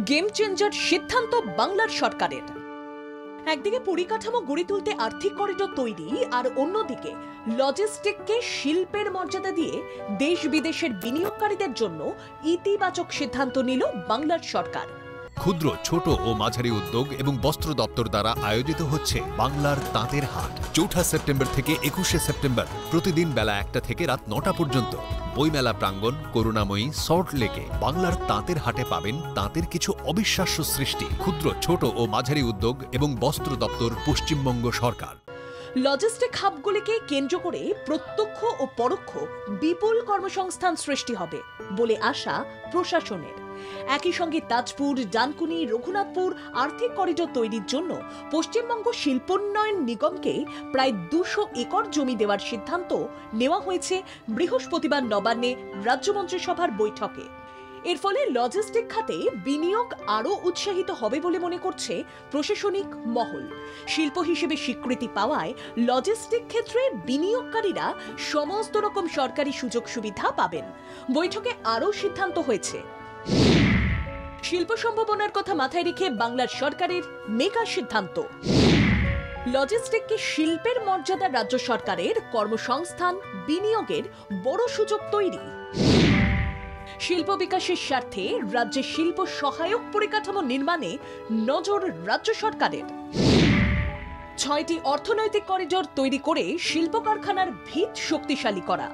Game changer সিদ্ধান্ত বাংলার সরকারের। একদিকে পরিকাঠামো গড়ে তুলতে আর্থিক করিডোর তৈরি, আর অন্যদিকে লজিস্টিককে শিল্পের মর্যাদা দিয়ে দেশ বিদেশের বিনিয়োগকারীদের জন্য ইতিবাচক সিদ্ধান্ত নিল বাংলার সরকার। ক্ষুদ্র, ছোট ও মাঝারি উদ্যোগ এবং বস্ত্র দপ্তর দ্বারা আয়োজিত হচ্ছে বাংলার তাঁতের হাট। ৪ সেপ্টেম্বর থেকে ২১ সেপ্টেম্বর প্রতিদিন বেলা ১টা থেকে রাত ৯টা পর্যন্ত বইমেলা প্রাঙ্গণ করুণাময়ী সল্ট লেকে বাংলার তাঁতের হাটে পাবেন তাঁতের কিছু অবিশ্বাস্য সৃষ্টি। ক্ষুদ্র, ছোট ও মাঝারি উদ্যোগ এবং বস্ত্র দপ্তর, পশ্চিমবঙ্গ সরকার। লজিস্টিক হাবগুলিকে কেন্দ্র করে প্রত্যক্ষ ও পরোক্ষ বিপুল কর্মসংস্থান সৃষ্টি হবে বলে আশা প্রশাসনের। একই সঙ্গে তাজপুর, ডানকুনি, রঘুনাথপুর আর্থিক করিডোর তৈরির জন্য পশ্চিমবঙ্গ শিল্পোন্নয়ন নিগমকে প্রায় ২০০ একর জমি দেওয়ার সিদ্ধান্ত নেওয়া হয়েছে বৃহস্পতিবার নবান্নে রাজ্য মন্ত্রিসভার বৈঠকে। এর ফলে লজিস্টিক খাতে বিনিয়োগ আরও উৎসাহিত হবে বলে মনে করছে প্রশাসনিক মহল। শিল্প হিসেবে স্বীকৃতি পাওয়ায় লজিস্টিক ক্ষেত্রে বিনিয়োগকারীরা সমস্ত রকম সরকারি সুযোগ সুবিধা পাবেন। বৈঠকে আরও সিদ্ধান্ত হয়েছে, শিল্প সম্ভাবনার কথা মাথায় রেখে বাংলার সরকারের মেগা সিদ্ধান্ত। লজিস্টিককে শিল্পের মর্যাদা রাজ্য সরকারের, কর্মসংস্থান, বিনিয়োগের বড় সুযোগ তৈরি। শিল্প বিকাশের স্বার্থে রাজ্যে শিল্প সহায়ক পরিকাঠামো নির্মাণে নজর রাজ্য সরকারের। ৬টি অর্থনৈতিক করিডোর তৈরি করে শিল্প কারখানার ভিত শক্তিশালী করা।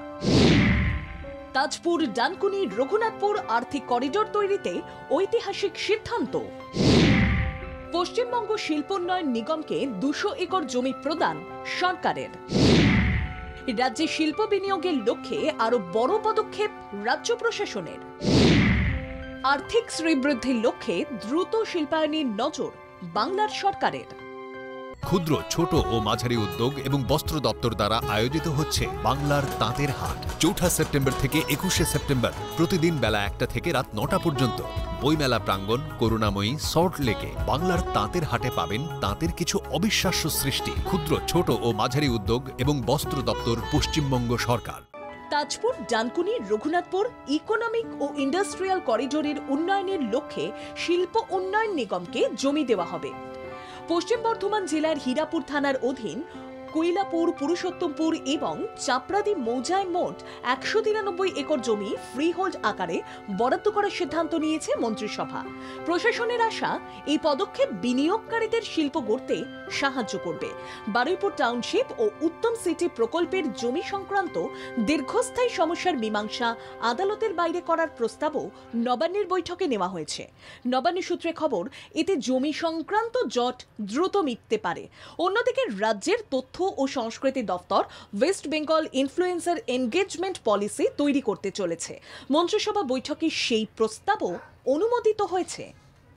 তাজপুর, ডানকুনি, রঘুনাথপুর আর্থিক করিডোর তৈরিতে ঐতিহাসিক সিদ্ধান্ত। পশ্চিমবঙ্গ শিল্পোন্নয়ন নিগমকে ২০০ একর জমি প্রদান সরকারের। রাজ্যে শিল্প বিনিয়োগের লক্ষ্যে আরো বড় পদক্ষেপ রাজ্য প্রশাসনের। আর্থিক শ্রীবৃদ্ধির লক্ষ্যে দ্রুত শিল্পায়নের নজর বাংলার সরকারের। ক্ষুদ্র, ছোট ও মাঝারি উদ্যোগ এবং বস্ত্র দপ্তর দ্বারা আয়োজিত হচ্ছে বাংলার তাঁতের হাট। ৪ সেপ্টেম্বর থেকে ২১ সেপ্টেম্বর প্রতিদিন বেলা ১টা থেকে রাত ৯টা পর্যন্ত বইমেলা প্রাঙ্গণ করুণাময়ী সল্ট লেকে বাংলার তাঁতের হাটে পাবেন তাঁতের কিছু অবিশ্বাস্য সৃষ্টি। ক্ষুদ্র, ছোট ও মাঝারি উদ্যোগ এবং বস্ত্র দপ্তর, পশ্চিমবঙ্গ সরকার। তাজপুর, ডানকুনি, রঘুনাথপুর ইকোনমিক ও ইন্ডাস্ট্রিয়াল করিডোরের উন্নয়নের লক্ষ্যে শিল্প উন্নয়ন নিগমকে জমি দেওয়া হবে। পশ্চিম বর্ধমান জেলার হীরাপুর থানার অধীন কৈলাপুর, পুরুষোত্তমপুর এবং চাপড়াদি মৌজায় মোট ১৯৩ একর জমি ফ্রিহোল্ড আকারে বরাদ্দ করার সিদ্ধান্ত নিয়েছে মন্ত্রিসভা। প্রশাসনের আশা, এই পদক্ষেপ বিনিয়োগকারীদের শিল্প গড়তে সাহায্য করবে। বারুইপুর টাউনশিপ ও উত্তম সিটি প্রকল্পের জমি সংক্রান্ত দীর্ঘস্থায়ী সমস্যার মীমাংসা আদালতের বাইরে করার প্রস্তাবও নবান্নের বৈঠকে নেওয়া হয়েছে। নবান্ন সূত্রে খবর, এতে জমি সংক্রান্ত জট দ্রুত মিটতে পারে। অন্যদিকে রাজ্যের তথ্য ও সংস্কৃতি দপ্তর West Bengal influencer engagement policy তৈরি করতে চলেছে। মন্ত্রিসভা বৈঠকে সেই প্রস্তাবও অনুমোদিত হয়েছে।